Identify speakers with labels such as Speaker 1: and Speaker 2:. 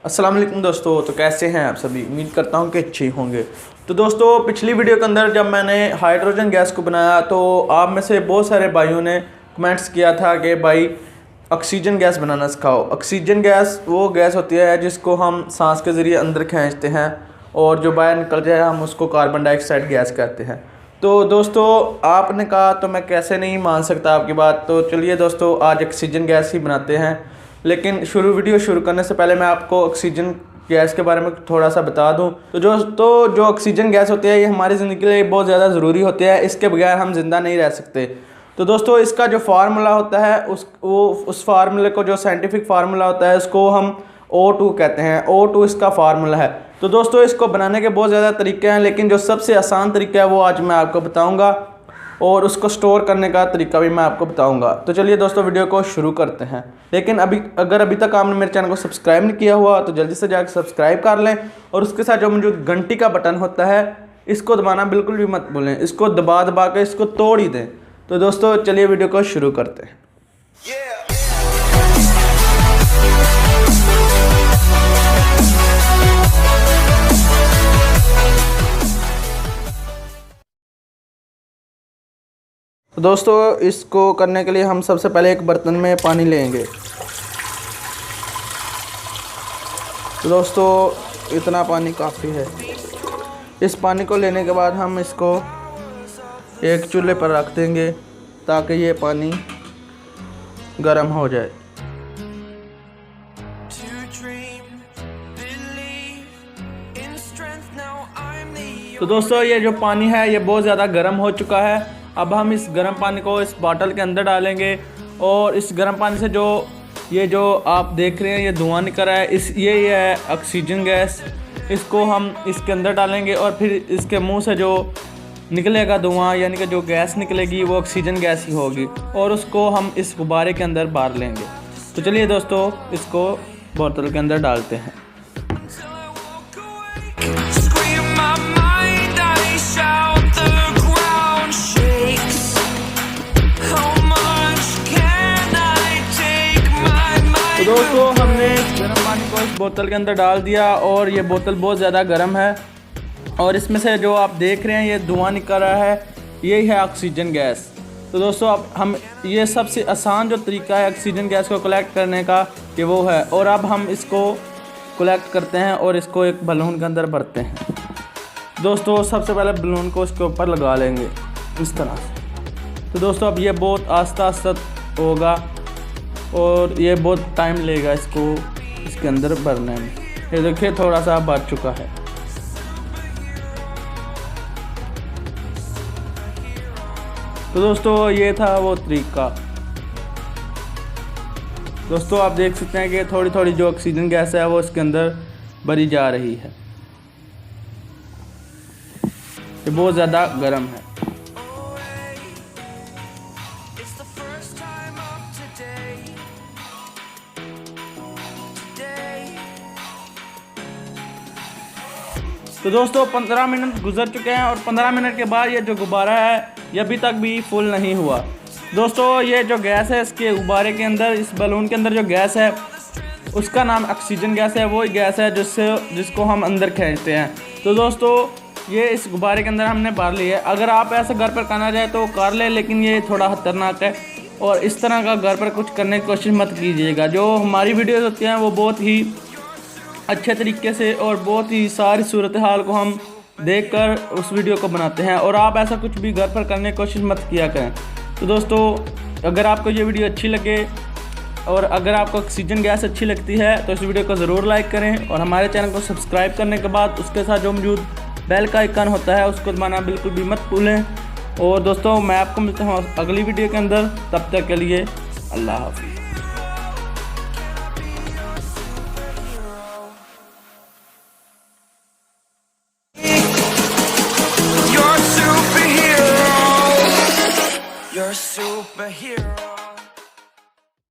Speaker 1: अस्सलाम वालेकुम दोस्तों। तो कैसे हैं आप सभी? उम्मीद करता हूं कि अच्छे होंगे। तो दोस्तों पिछली वीडियो के अंदर जब मैंने हाइड्रोजन गैस को बनाया तो आप में से बहुत सारे भाइयों ने कमेंट्स किया था कि भाई ऑक्सीजन गैस बनाना सिखाओ। ऑक्सीजन गैस वो गैस होती है जिसको हम सांस के ज़रिए अंदर खींचते हैं और जो बाहर निकल जाए हम उसको कार्बन डाइऑक्साइड गैस कहते हैं। तो दोस्तों आपने कहा तो मैं कैसे नहीं मान सकता आपकी बात। तो चलिए दोस्तों आज ऑक्सीजन गैस ही बनाते हैं। लेकिन वीडियो शुरू करने से पहले मैं आपको ऑक्सीजन गैस के बारे में थोड़ा सा बता दूं। तो जो ऑक्सीजन गैस होती है ये हमारी ज़िंदगी के लिए बहुत ज़्यादा ज़रूरी होती है। इसके बगैर हम ज़िंदा नहीं रह सकते। तो दोस्तों इसका जो फार्मूला होता है उस फार्मूले को जो साइंटिफिक फार्मूला होता है उसको हम O2 कहते हैं। O2 इसका फार्मूला है। तो दोस्तों इसको बनाने के बहुत ज़्यादा तरीके हैं, लेकिन जो सबसे आसान तरीका है वो आज मैं आपको बताऊंगा और उसको स्टोर करने का तरीका भी मैं आपको बताऊंगा। तो चलिए दोस्तों वीडियो को शुरू करते हैं। लेकिन अगर अभी तक आपने मेरे चैनल को सब्सक्राइब नहीं किया हुआ तो जल्दी से जाकर सब्सक्राइब कर लें और उसके साथ जो मौजूद घंटी का बटन होता है इसको दबाना बिल्कुल भी मत भूलें। इसको दबा के इसको तोड़ ही दें। तो दोस्तों चलिए वीडियो को शुरू करते हैं। तो दोस्तों इसको करने के लिए हम सबसे पहले एक बर्तन में पानी लेंगे। तो दोस्तों इतना पानी काफ़ी है। इस पानी को लेने के बाद हम इसको एक चूल्हे पर रख देंगे ताकि ये पानी गर्म हो जाए। तो दोस्तों ये जो पानी है ये बहुत ज़्यादा गर्म हो चुका है। अब हम इस गर्म पानी को इस बॉटल के अंदर डालेंगे और इस गर्म पानी से जो आप देख रहे हैं ये धुआं निकल रहा है ये है ऑक्सीजन गैस। इसको हम इसके अंदर डालेंगे और फिर इसके मुंह से जो निकलेगा धुआं यानी कि जो गैस निकलेगी वो ऑक्सीजन गैस ही होगी और उसको हम इस गुब्बारे के अंदर भर लेंगे। तो चलिए दोस्तों इसको बोतल के अंदर डालते हैं। तो दोस्तों हमने गर्म पानी को इस बोतल के अंदर डाल दिया और ये बोतल बहुत ज़्यादा गर्म है और इसमें से जो आप देख रहे हैं ये धुआं निकल रहा है यही है ऑक्सीजन गैस। तो दोस्तों अब हम ये सबसे आसान जो तरीका है ऑक्सीजन गैस को कलेक्ट करने का ये वो है। और अब हम इसको कलेक्ट करते हैं और इसको एक बलून के अंदर भरते हैं। दोस्तों सबसे पहले बलून को इसके ऊपर लगा लेंगे इस तरह से। तो दोस्तों अब ये बहुत आस्ता आस्ता होगा और ये बहुत टाइम लेगा इसको इसके अंदर भरने में। ये देखिए थोड़ा सा भर चुका है। तो दोस्तों ये था वो तरीका। दोस्तों आप देख सकते हैं कि थोड़ी थोड़ी जो ऑक्सीजन गैस है वो इसके अंदर भरी जा रही है। ये बहुत ज़्यादा गर्म है। तो दोस्तों 15 मिनट गुजर चुके हैं और 15 मिनट के बाद ये जो गुब्बारा है ये अभी तक भी फुल नहीं हुआ। दोस्तों ये जो गैस है इसके गुब्बारे के अंदर इस बलून के अंदर जो गैस है उसका नाम ऑक्सीजन गैस है। वही गैस है जिसको हम अंदर खींचते हैं। तो दोस्तों ये इस गुब्बारे के अंदर हमने भर लिया है। अगर आप ऐसा घर पर करना चाहे तो कर ले, लेकिन ये थोड़ा खतरनाक है और इस तरह का घर पर कुछ करने की कोशिश मत कीजिएगा। जो हमारी वीडियोज़ होती हैं वो बहुत ही अच्छे तरीके से और बहुत ही सारी सूरत हाल को हम देखकर उस वीडियो को बनाते हैं और आप ऐसा कुछ भी घर पर करने की कोशिश मत किया करें। तो दोस्तों अगर आपको ये वीडियो अच्छी लगे और अगर आपको ऑक्सीजन गैस अच्छी लगती है तो इस वीडियो को ज़रूर लाइक करें और हमारे चैनल को सब्सक्राइब करने के बाद उसके साथ जो मौजूद बेल का आइकन होता है उसको दबाना बिल्कुल भी मत भूलें। और दोस्तों मैं आपको मिलता हूँ अगली वीडियो के अंदर। तब तक के लिए अल्लाह हाफ़िज़।